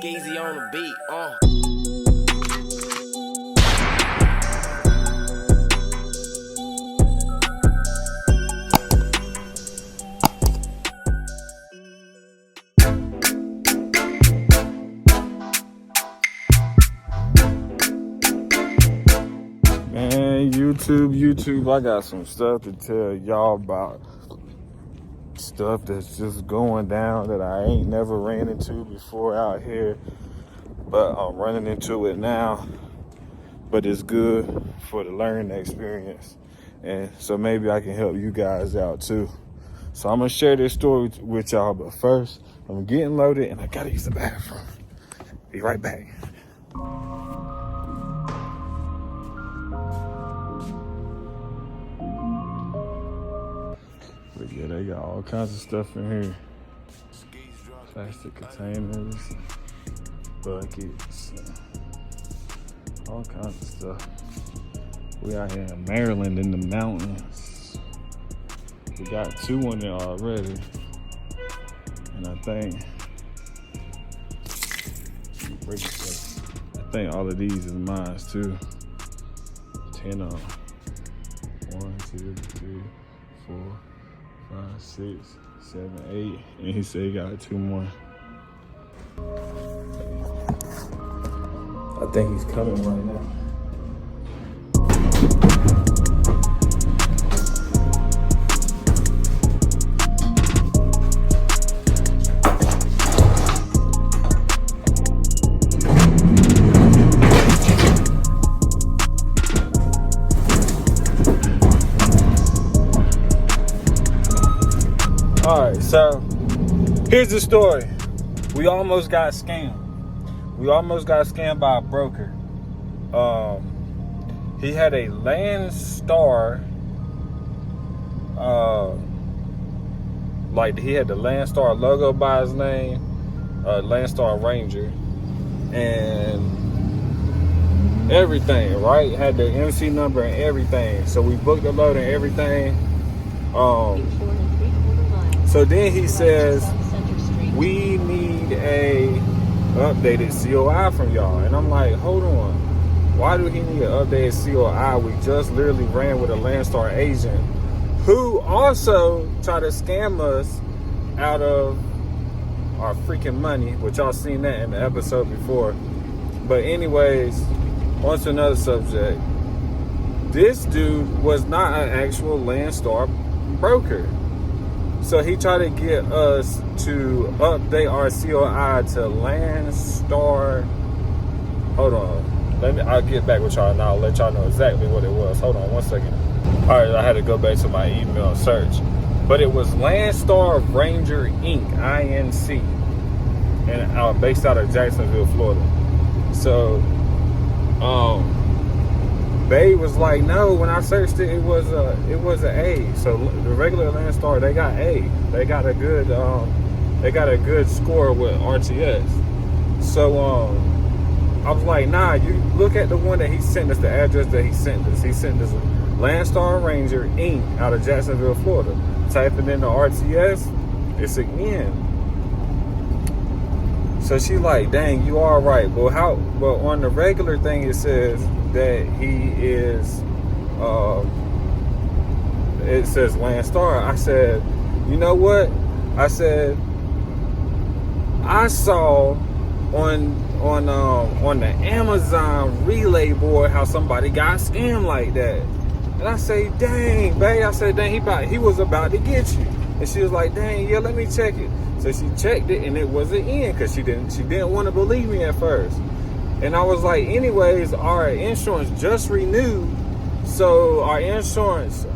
Skeezy on the beat, Man, YouTube, I got some stuff to tell y'all about. Stuff that's just going down that I ain't never ran into before out here, but I'm running into it now. But it's good for the learning experience, and so maybe I can help you guys out too. So I'm gonna share this story with y'all, but first I'm getting loaded and I gotta use the bathroom. Be right back. But yeah, they got all kinds of stuff in here. Plastic containers, buckets, all kinds of stuff. We out here in Maryland in the mountains. We got 2 in there already. And I think all of these is mine too. 10 of them. 1, 2, 3, 4, 5, 6, 7, 8. And he said he got 2 more. I think he's coming right now. All right, so here's the story. We almost got scammed. We almost got scammed by a broker. He had a Landstar, like he had the Landstar logo by his name, Landstar Ranger, and everything, right? Had the MC number and everything. So we booked the load and everything. So then he says, we need a updated COI from y'all. And I'm like, hold on. Why do he need an updated COI? We just literally ran with a Landstar agent who also tried to scam us out of our freaking money, which y'all seen that in the episode before. But anyways, on to another subject. This dude was not an actual Landstar broker. So he tried to get us to update our COI to Landstar. Hold on. I'll get back with y'all and I'll let y'all know exactly what it was. Hold on 1 second. All right, I had to go back to my email and search. But it was Landstar Ranger Inc., INC. And based out of Jacksonville, Florida. So, Bay was like, no, when I searched it, it was an A. So the regular Landstar, they got A. They got a good score with RTS. So I was like, nah, you look at the one that he sent us, the address that he sent us. He sent us Landstar Ranger Inc. out of Jacksonville, Florida. Typing in the RTS, it's an N. So she like, dang, you are right. But on the regular thing it says that he is, it says Landstar. I said, you know what? I said, I saw on the Amazon relay board how somebody got scammed like that. And I say, dang, babe. I said, dang, he was about to get you. And she was like, dang, yeah, let me check it. So she checked it and it was an N because she didn't want to believe me at first. And I was like, anyways, our insurance just renewed. So our insurance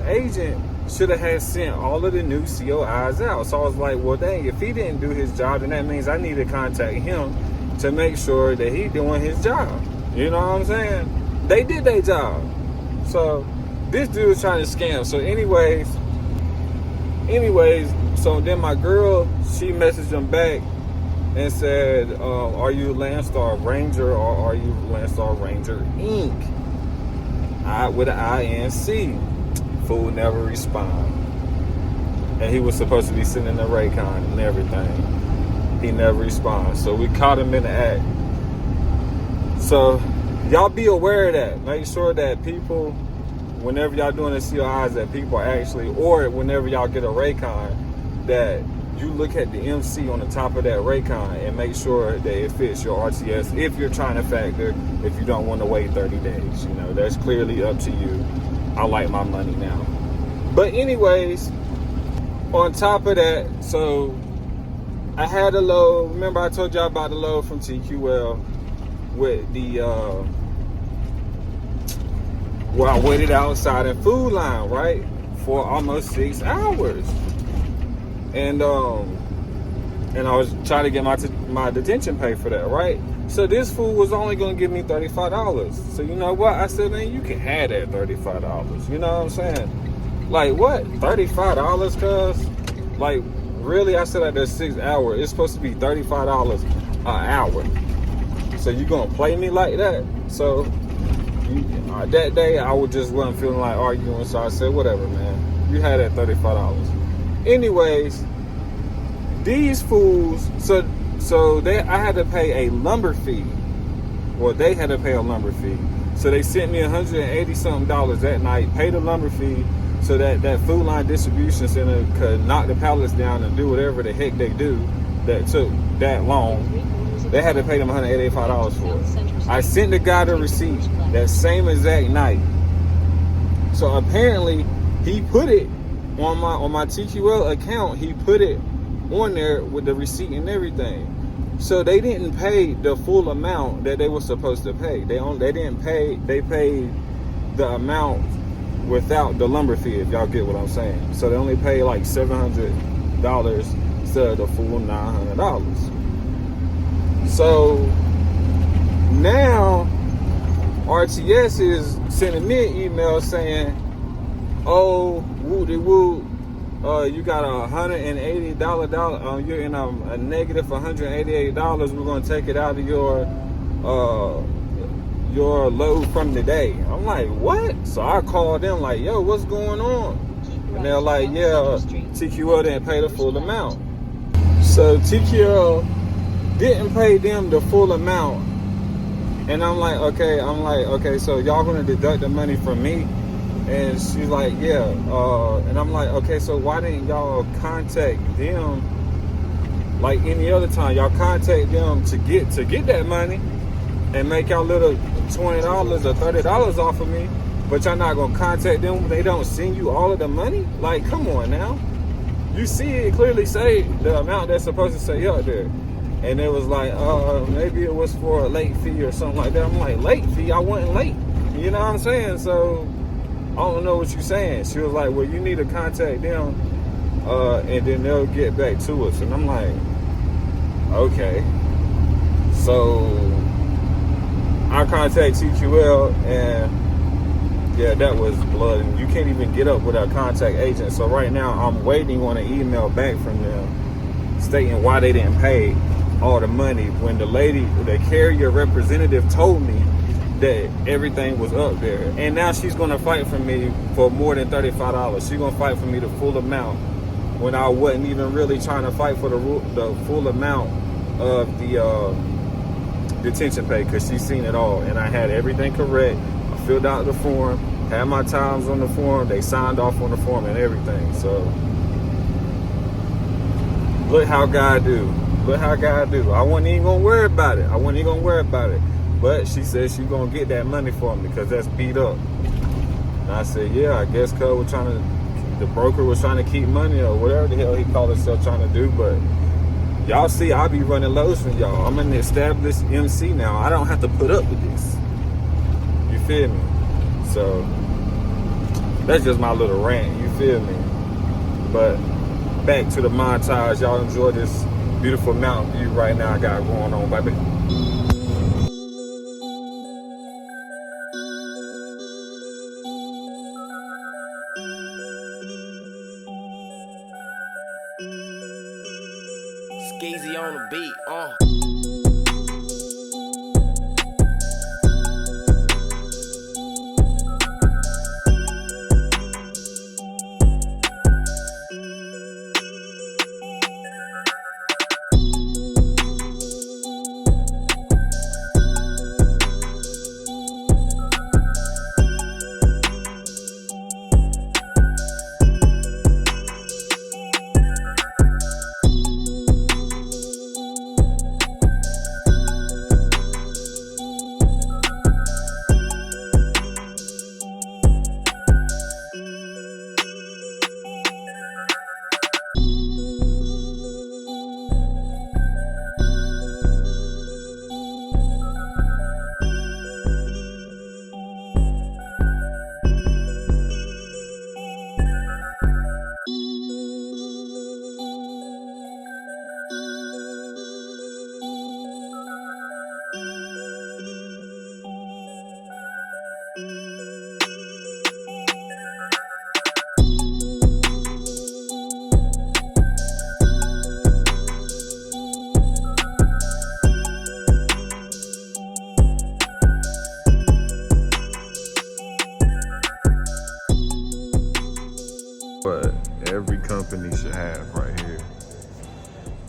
agent should have had sent all of the new COIs out. So I was like, well, dang, if he didn't do his job, then that means I need to contact him to make sure that he's doing his job. You know what I'm saying? They did their job. So this dude was trying to scam. So anyways, so then my girl, she messaged him back and said, are you Landstar Ranger or are you Landstar Ranger Inc.? With an INC. Fool never respond. And he was supposed to be sitting in the Raycon and everything. He never responds. So we caught him in the act. So y'all be aware of that. Make sure that people, whenever y'all doing the COIs, that people actually, or whenever y'all get a Raycon, that you look at the MC on the top of that Raycon and make sure that it fits your RTS. If you're trying to factor, if you don't want to wait 30 days, you know, that's clearly up to you. I like my money now. But anyways, on top of that, so I had a load. Remember I told y'all about the load from TQL with the where I waited outside in food line, right, for almost 6 hours, and I was trying to get my detention pay for that, right? So this fool was only gonna give me $35. So you know what? I said, man, you can have that $35. You know what I'm saying? Like what? $35, cuz? Like really? I said like there's 6 hours. It's supposed to be $35 an hour. So you gonna play me like that? So that day I wasn't feeling like arguing, so I said, whatever, man. You had that $35. Anyways, these fools, so I had to pay a lumber fee. Well, they had to pay a lumber fee. So they sent me $180 something that night, paid a lumber fee, so that food line distribution center could knock the pallets down and do whatever the heck they do that took that long. They had to pay them $185 for it. I sent the guy the receipt that same exact night. So apparently he put it on my TQL account. He put it on there with the receipt and everything. So they didn't pay the full amount that they were supposed to pay. They didn't pay. They paid the amount without the lumber fee, if y'all get what I'm saying. So they only paid like $700 instead of the full $900. So now RTS is sending me an email saying, oh, woo-de-woo, you got $180, you're in a negative $188. We're going to take it out of your load from today. I'm like, what? So I called them like, yo, what's going on? And they're like, yeah, TQL didn't pay the full amount. So TQL didn't pay them the full amount, and I'm like, okay, so y'all gonna deduct the money from me? And she's like, yeah, and I'm like, okay, so why didn't y'all contact them like any other time? Y'all contact them to get that money and make y'all little $20 or $30 off of me, but y'all not gonna contact them when they don't send you all of the money? Like, come on now. You see it clearly say the amount that's supposed to say up there. And it was like, maybe it was for a late fee or something like that. I'm like, late fee? I wasn't late. You know what I'm saying? So I don't know what you're saying. She was like, well, you need to contact them, and then they'll get back to us. And I'm like, okay. So I contact TQL, and yeah, that was blood. And you can't even get up with a contact agent. So right now I'm waiting on an email back from them stating why they didn't pay all the money when the carrier representative told me that everything was up there. And now she's gonna fight for me for more than $35. She's gonna fight for me the full amount when I wasn't even really trying to fight for the full amount of the detention pay, because she's seen it all and I had everything correct. I filled out the form, had my times on the form, they signed off on the form and everything. So look how God do. Look how God do. I wasn't even gonna worry about it. But she said she's gonna get that money for me because that's beat up. And I said, yeah, I guess the broker was trying to keep money or whatever the hell he called himself trying to do. But y'all see, I be running lows from y'all. I'm an established MC now. I don't have to put up with this. You feel me? So that's just my little rant. You feel me? But back to the montage. Y'all enjoy this beautiful mountain view right now I got going on, baby. Skeezy on the beat, But every company should have right here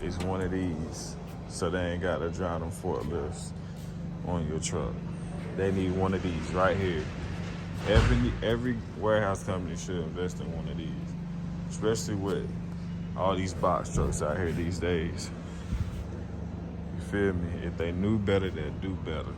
is one of these, so they ain't got to drive them forklifts on your truck. They need one of these right here. Every warehouse company should invest in one of these, especially with all these box trucks out here these days. You feel me? If they knew better, they'd do better.